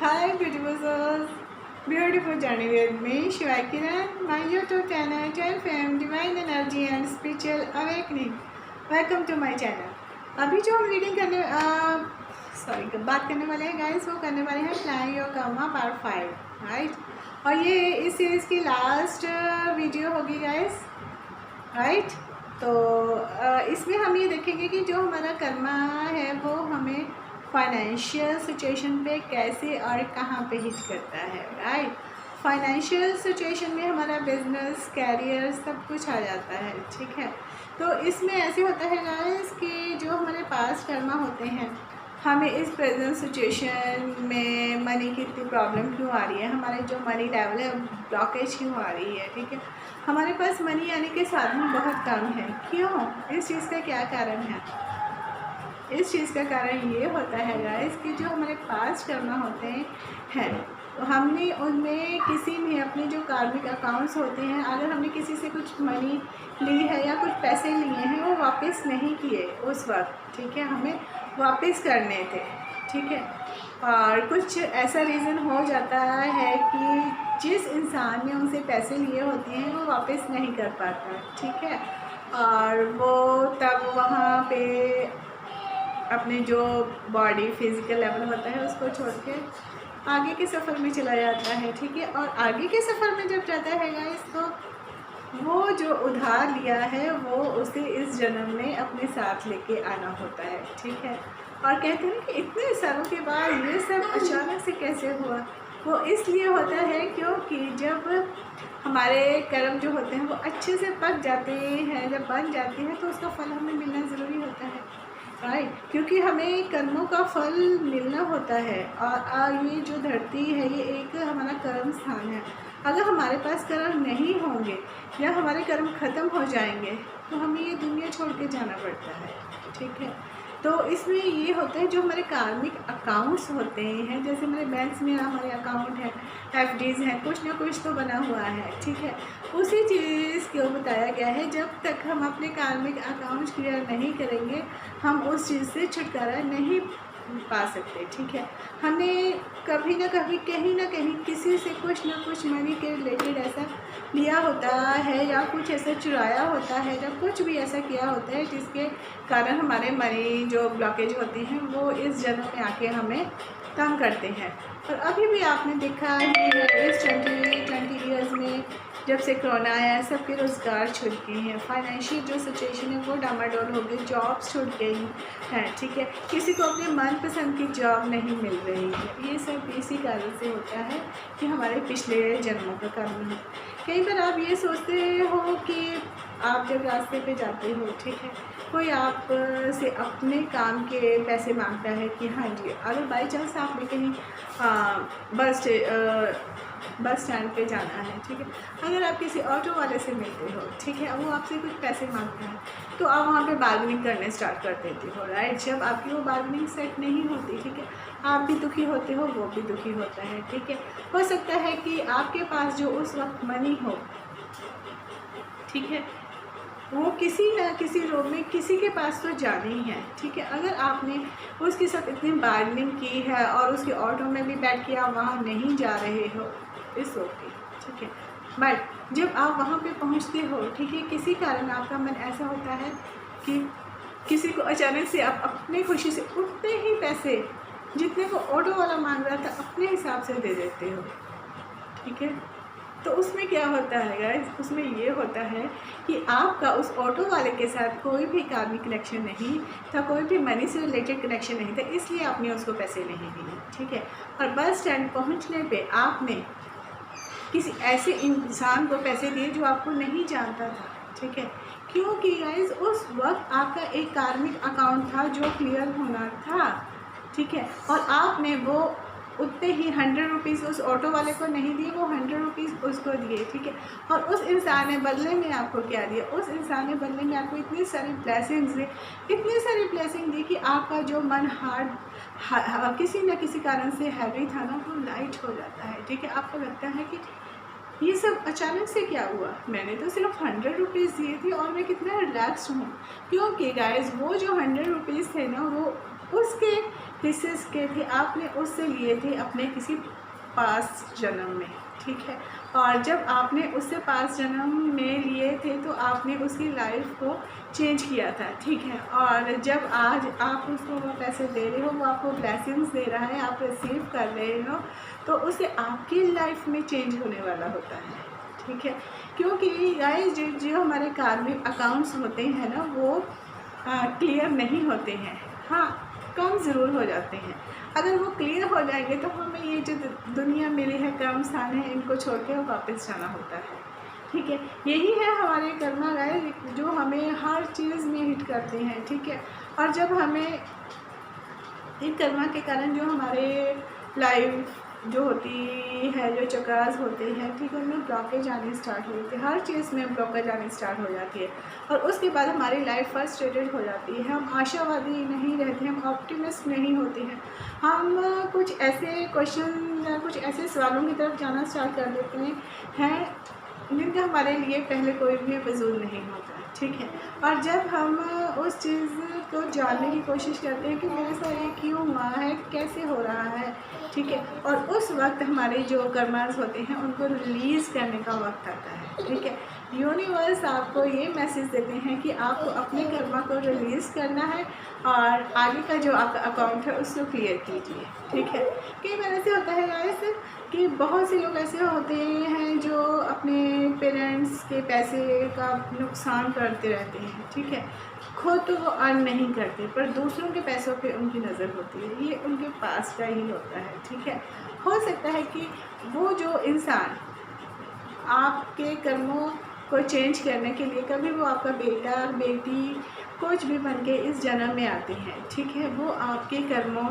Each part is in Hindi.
Hi beautiful souls, beautiful journey with me Shiva Kiran, my YouTube channel 12 Divine Energy and Spiritual Awakening. Welcome to my channel. अभी जो हम रीडिंग बात करने वाले हैं गाइस, वो करने वाले हैं flying your Karma part 5, right. और ये इस सीरीज़ की लास्ट वीडियो होगी गाइस, राइट। तो इसमें हम ये देखेंगे कि जो हमारा कर्मा है वो हमें फाइनेंशियल सिचुएशन पे कैसे और कहाँ पे हिट करता है, राइट। फाइनेंशियल सिचुएशन में हमारा बिजनेस, कैरियर सब कुछ आ जाता है, ठीक है। तो इसमें ऐसे होता है गाइस कि जो हमारे पास कर्मा होते हैं, हमें इस प्रेजेंट सिचुएशन में मनी की इतनी प्रॉब्लम क्यों आ रही है, हमारे जो मनी लेवल है ब्लॉकेज क्यों आ रही है, ठीक है। हमारे पास मनी आने के साधन बहुत कम है, क्यों? इस चीज़ का क्या कारण है? इस चीज़ का कारण ये होता है गाइस कि जो हमारे पास कर्मा होते हैं तो हमने उनमें किसी में अपने जो कार्मिक अकाउंट्स होते हैं, अगर हमने किसी से कुछ मनी ली है या कुछ पैसे लिए हैं, वो वापस नहीं किए उस वक्त, ठीक है, हमें वापस करने थे, ठीक है। और कुछ ऐसा रीज़न हो जाता है कि जिस इंसान ने उनसे पैसे लिए होते हैं वो वापस नहीं कर पाता, ठीक है। और वो तब वहाँ पे अपने जो बॉडी फिज़िकल लेवल होता है उसको छोड़ के आगे के सफ़र में चला जाता है, ठीक है। और आगे के सफ़र में जब जाता है गाइस, तो वो जो उधार लिया है वो उसे इस जन्म में अपने साथ लेके आना होता है, ठीक है। और कहते हैं कि इतने सालों के बाद ये सब अचानक से कैसे हुआ, वो इसलिए होता है क्योंकि जब हमारे कर्म जो होते हैं वो अच्छे से पक जाते हैं, जब बन जाते हैं, तो उसका फल हमें मिलना ज़रूरी होता है, राइट। क्योंकि हमें कर्मों का फल मिलना होता है। और ये जो धरती है ये एक हमारा कर्म स्थान है। अगर हमारे पास कर्म नहीं होंगे या हमारे कर्म ख़त्म हो जाएंगे तो हमें ये दुनिया छोड़ के जाना पड़ता है, ठीक है। तो इसमें ये होता है जो हमारे कार्मिक अकाउंट्स होते हैं, जैसे हमारे बैंक्स में हमारे अकाउंट है, एफडीज़ हैं, कुछ ना कुछ तो बना हुआ है, ठीक है। उसी चीज़ को बताया गया है, जब तक हम अपने कार्मिक अकाउंट्स क्लियर नहीं करेंगे हम उस चीज़ से छुटकारा नहीं पा सकते, ठीक है। हमें कभी ना कभी कहीं ना कहीं किसी से कुछ ना कुछ मनी के रिलेटेड ऐसा लिया होता है या कुछ ऐसा चुराया होता है या कुछ भी ऐसा किया होता है जिसके कारण हमारे मनी जो ब्लॉकेज होती हैं वो इस जन्म में आके हमें तंग करते हैं। और अभी भी आपने देखा है इस 20 ईयर्स में जब से कोरोना आया है सबके रोज़गार छूट गए हैं, फाइनेंशियल जो सिचुएशन है वो डामाडोल हो गई, जॉब्स छूट गई हैं, ठीक है। किसी को अपने मनपसंद की जॉब नहीं मिल रही है। ये सब इसी कारण से होता है कि हमारे पिछले जन्मों का कारण है। कई बार आप ये सोचते हो कि आप जब रास्ते पे जाते हो, ठीक है, कोई आप से अपने काम के पैसे मांगता है कि हाँ जी, अगर बाई चांस आपने कहीं बस स्टैंड पे जाना है, ठीक है, अगर आप किसी ऑटो वाले से मिलते हो, ठीक है, वो आपसे कुछ पैसे मांगता है तो आप वहाँ पे बार्गेनिंग करने स्टार्ट कर देते हो, राइट। जब आपकी वो बार्गेनिंग सेट नहीं होती, ठीक है, आप भी दुखी होते हो, वो भी दुखी होता है, ठीक है। हो सकता है कि आपके पास जो उस वक्त मनी हो, ठीक है, वो किसी न किसी रूप में किसी के पास तो जाना ही है, ठीक है। अगर आपने उसके साथ इतनी बार्गेनिंग की है और उसके ऑटो में भी बैठ के आप वहाँ नहीं जा रहे हो, इस ओके, ठीक है। बट जब आप वहाँ पे पहुँचते हो, ठीक है, किसी कारण आपका मन ऐसा होता है कि किसी को अचानक से आप अपनी खुशी से उतने ही पैसे जितने को ऑटो वाला मांग रहा था अपने हिसाब से दे देते हो, ठीक है। तो उसमें क्या होता है गाइस, उसमें ये होता है कि आपका उस ऑटो वाले के साथ कोई भी कार्मिक कनेक्शन नहीं था, कोई भी मनी से रिलेटेड कनेक्शन नहीं था, इसलिए आपने उसको पैसे नहीं दिए, ठीक है। और बस स्टैंड पहुंचने पे आपने किसी ऐसे इंसान को पैसे दिए जो आपको नहीं जानता था, ठीक है। क्योंकि गाइस उस वक्त आपका एक कार्मिक अकाउंट था जो क्लियर होना था, ठीक है। और आपने वो उतने ही 100 रुपीज़ उस ऑटो वाले को नहीं दिए, वो 100 रुपीज़ उसको दिए, ठीक है। और उस इंसान ने बदले में आपको क्या दिया? उस इंसान ने बदले में आपको इतनी सारी ब्लेसिंग्स दी, इतनी सारी ब्लेसिंग दी कि आपका जो मन हार्ड किसी न किसी कारण से हैवी था ना, वो लाइट हो जाता है, ठीक है। आपको लगता है कि ये सब अचानक से क्या हुआ, मैंने तो सिर्फ 100 रुपीज़ दिए थे और मैं कितना रिलैक्स हूँ। क्योंकि गाइस वो जो 100 रुपीज़ थे ना, वो उसके हिस्सेस के थे, आपने उससे लिए थे अपने किसी पास्ट जन्म में, ठीक है। और जब आपने उससे पास्ट जन्म में लिए थे तो आपने उसकी लाइफ को चेंज किया था, ठीक है। और जब आज आप उसको वो पैसे दे रहे हो, वो आपको ब्लेसिंग्स दे रहा है, आप रिसीव कर रहे हो, तो उससे आपकी लाइफ में चेंज होने वाला होता है, ठीक है। क्योंकि गाइस जो हमारे कार्मिक अकाउंट्स होते हैं ना, वो क्लियर नहीं होते हैं, हाँ कम ज़रूर हो जाते हैं। अगर वो क्लियर हो जाएंगे तो हमें ये जो दुनिया मिली है, कर्म स्थान है, इनको छोड़ के वापस जाना होता है, ठीक है। यही है हमारे कर्मा गाइस, जो हमें हर चीज़ में हिट करते हैं, ठीक है। और जब हमें इन कर्मा के कारण जो हमारे लाइफ जो होती है, जो चक्रास होते हैं, ठीक है, उनमें ब्लॉकेज आनी स्टार्ट हो जाती है, हर चीज़ में ब्लॉकेज आनी स्टार्ट हो जाती है। और उसके बाद हमारी लाइफ फ्रस्ट्रेटेड हो जाती है, हम आशावादी नहीं रहते, हम ऑप्टिमिस्ट नहीं होते हैं, हम कुछ ऐसे क्वेश्चन या कुछ ऐसे सवालों की तरफ जाना स्टार्ट कर देते हैं जिनका हमारे लिए पहले कोई भी वजूद नहीं होता, ठीक है। और जब हम उस चीज़ को जानने की कोशिश करते हैं कि मेरे साथ ये क्यों हुआ है, कैसे हो रहा है, ठीक है, और उस वक्त हमारे जो कर्मास होते हैं उनको रिलीज़ करने का वक्त आता है, ठीक है। यूनिवर्स आपको ये मैसेज देते हैं कि आपको अपने कर्मा को रिलीज़ करना है और आगे का जो आपका अकाउंट है उसको क्लियर कीजिए, ठीक है। कई बार ऐसे होता है गाइस कि बहुत से लोग ऐसे होते हैं जो अपने पेरेंट्स के पैसे का नुकसान करते रहते हैं, ठीक है। खुद तो वो अर्न नहीं करते पर दूसरों के पैसों पे उनकी नज़र होती है, ये उनके पास का ही होता है, ठीक है। हो सकता है कि वो जो इंसान आपके कर्मों को चेंज करने के लिए, कभी वो आपका बेटा बेटी कुछ भी बन के इस जन्म में आते हैं, ठीक है, वो आपके कर्मों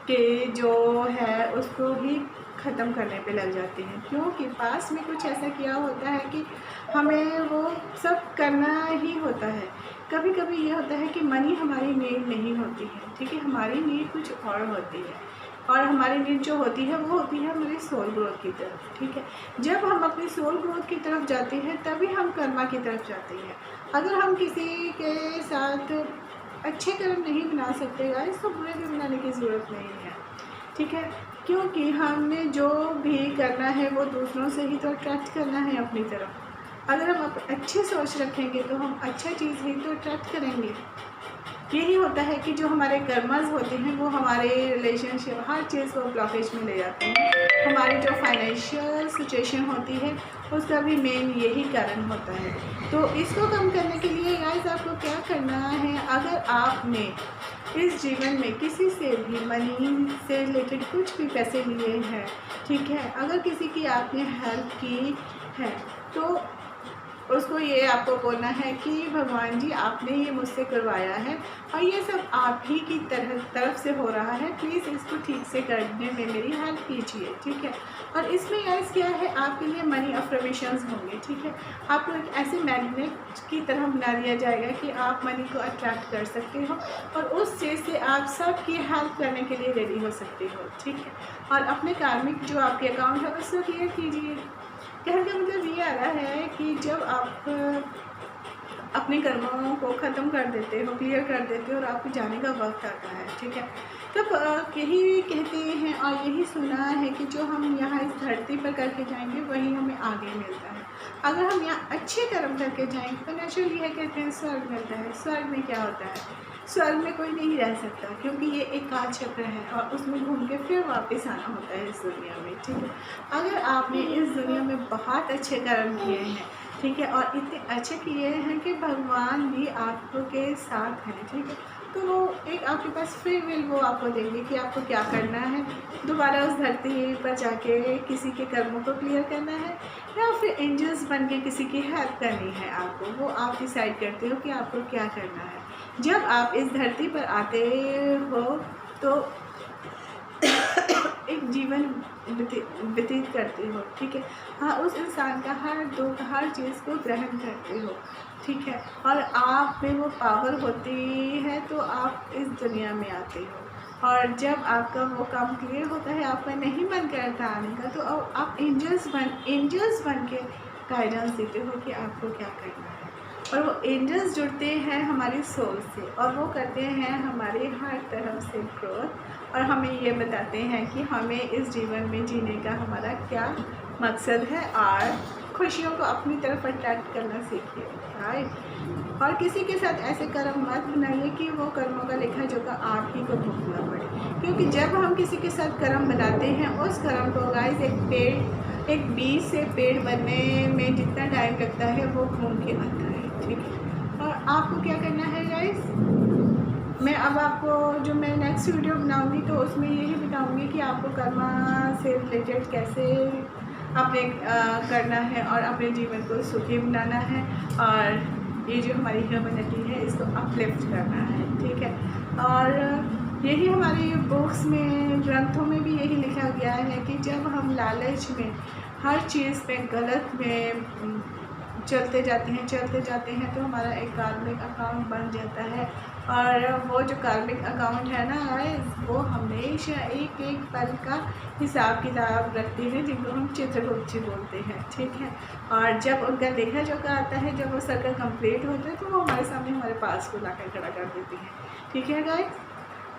के जो है उसको ही ख़त्म करने पे लग जाते हैं, क्योंकि पास में कुछ ऐसा किया होता है कि हमें वो सब करना ही होता है। कभी कभी ये होता है कि मनी हमारी नीड नहीं होती है, ठीक है, हमारी नीड कुछ और होती है, और हमारी नीड जो होती है वो होती है हमारी सोल ग्रोथ की तरफ, ठीक है। जब हम अपनी सोल ग्रोथ की तरफ जाते हैं तभी हम कर्मा की तरफ जाते हैं। अगर हम किसी के साथ अच्छे कर्म नहीं बना सकते गाइस, तो बुरे भी बनाने की ज़रूरत नहीं है, ठीक है। क्योंकि हमने जो भी करना है वो दूसरों से ही तो अट्रैक्ट करना है अपनी तरफ। अगर हम अच्छी सोच रखेंगे तो हम अच्छा चीज़ ही तो अट्रैक्ट करेंगे। यही होता है कि जो हमारे कर्मस होते हैं वो हमारे रिलेशनशिप हर चीज़ को ब्लॉकेज में ले जाते हैं। हमारी जो फाइनेंशियल सिचुएशन होती है उसका भी मेन यही कारण होता है। तो इसको कम करने के लिए गाइस आपको क्या करना है, अगर आपने इस जीवन में किसी से भी मनी से रिलेटेड कुछ भी पैसे लिए हैं, ठीक है, अगर किसी की आपने हेल्प की है तो उसको ये आपको बोलना है कि भगवान जी आपने ये मुझसे करवाया है और ये सब आप ही की तरफ से हो रहा है, प्लीज़ इसको ठीक से करने में मेरी हेल्प कीजिए, ठीक है। और इसमें गाइस क्या है, आपके लिए मनी अफर्मेशंस होंगे, ठीक है। आपको एक ऐसे मैग्नेट की तरह बना दिया जाएगा कि आप मनी को अट्रैक्ट कर सकते हो और उस चीज़ से आप सबकी हेल्प करने के लिए रेडी हो सकते हो, ठीक है। और अपने कार्मिक जो आपके अकाउंट है उसको क्लियर कीजिए। कहने का मतलब ये आ रहा है कि जब आप अपने कर्मों को ख़त्म कर देते हो, क्लियर कर देते हो और आपके जाने का वक्त आता है, ठीक है, तब यही कहते हैं और यही सुना है कि जो हम यहाँ इस धरती पर करके जाएंगे वही हमें आगे मिलता है। अगर हम यहाँ अच्छे कर्म करके जाएंगे तो नेचुरली है कहते हैं स्वर्ग मिलता है। स्वर्ग में क्या होता है, स्वर्ग में कोई नहीं रह सकता क्योंकि ये एक काल चक्र है और उसमें घूम के फिर वापस आना होता है इस दुनिया में, ठीक है। अगर आपने इस दुनिया में बहुत अच्छे कर्म किए हैं, ठीक है, और इतने अच्छे किए हैं कि भगवान भी आपके साथ हैं, ठीक है, तो वो एक आपके पास फ्री विल वो आपको देंगे कि आपको क्या करना है, दोबारा उस धरती पर जाके किसी के कर्मों को क्लियर करना है या फिर एंजल्स बन के किसी की हेल्प करनी है आपको, वो आप डिसाइड करते हो कि आपको क्या करना है। जब आप इस धरती पर आते हो तो एक जीवन व्यतीत करते हो, ठीक है, हाँ, उस इंसान का हर दुख हर चीज़ को ग्रहण करते हो, ठीक है, और आप में वो पावर होती है तो आप इस दुनिया में आते हो। और जब आपका वो काम क्लियर होता है, आपका नहीं मन करता आने का, तो आप एंजल्स बन के गाइडेंस देते हो कि आपको क्या करना है। और वो एंजल्स जुड़ते हैं हमारी सोल से और वो करते हैं हमारे हर तरफ से ग्रोथ और हमें ये बताते हैं कि हमें इस जीवन में जीने का हमारा क्या मकसद है और खुशियों को अपनी तरफ अट्रैक्ट करना सीखिए, राइट। और किसी के साथ ऐसे कर्म मत बनाइए कि वो कर्मों का लेखा जोखा आप ही को भुगतना पड़े, क्योंकि जब हम किसी के साथ कर्म बनाते हैं उस कर्म को गाइस एक बीज से पेड़ बनने में जितना टाइम लगता है वो घूम के आता है, ठीक है। और आपको क्या करना है गाइस, मैं अब आपको जो मैं नेक्स्ट वीडियो बनाऊंगी तो उसमें यही बताऊंगी कि आपको कर्मा से रिलेटेड कैसे अपने करना है और अपने जीवन को सुखी बनाना है और ये जो हमारी ह्यूमैनिटी है इसको अपलिफ्ट करना है, ठीक है। और यही हमारी बुक्स में ग्रंथों में भी यही लिखा गया है कि जब हम लालच में हर चीज़ पे गलत में चलते जाते हैं तो हमारा एक कार्मिक अकाउंट बन जाता है और वो जो कार्मिक अकाउंट है ना वो हमेशा एक एक पल का हिसाब किताब रखती है, जिनको हम चित्रगुप्त जी बोलते हैं, ठीक है। और जब उनका लेखा जोखा आता है, जब वो सर्कल कंप्लीट होता है तो वो हमारे सामने हमारे पास को लाकर खड़ा कर देती है, ठीक है गाइस।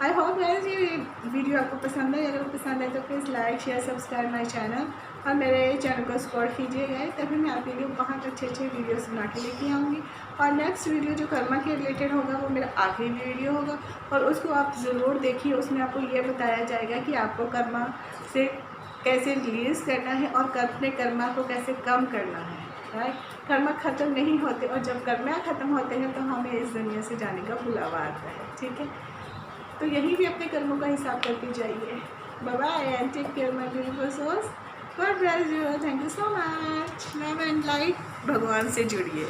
आई होप गाइस ये वीडियो आपको पसंद है, अगर पसंद है तो please like share subscribe my channel और मेरे चैनल को सपोर्ट कीजिएगा, तभी मैं आपके लिए बहुत अच्छे वीडियोस बना के लेके आऊँगी। और नेक्स्ट वीडियो जो कर्मा के रिलेटेड होगा वो मेरा आखिरी वीडियो होगा और उसको आप ज़रूर देखिए, उसमें आपको ये बताया जाएगा कि आपको कर्मा से कैसे रिलीज़ करना है और अपने कर्मा को कैसे कम करना है, राइट। कर्मा ख़त्म नहीं होते और जब कर्मा ख़त्म होते हैं तो हमें इस दुनिया से जाने का बुलावा आता है, ठीक है। तो यही भी अपने कर्मों का हिसाब करके जाइए। Bye bye and take care my beautiful souls. God bless you, thank you so much. Love and light, भगवान से जुड़िए।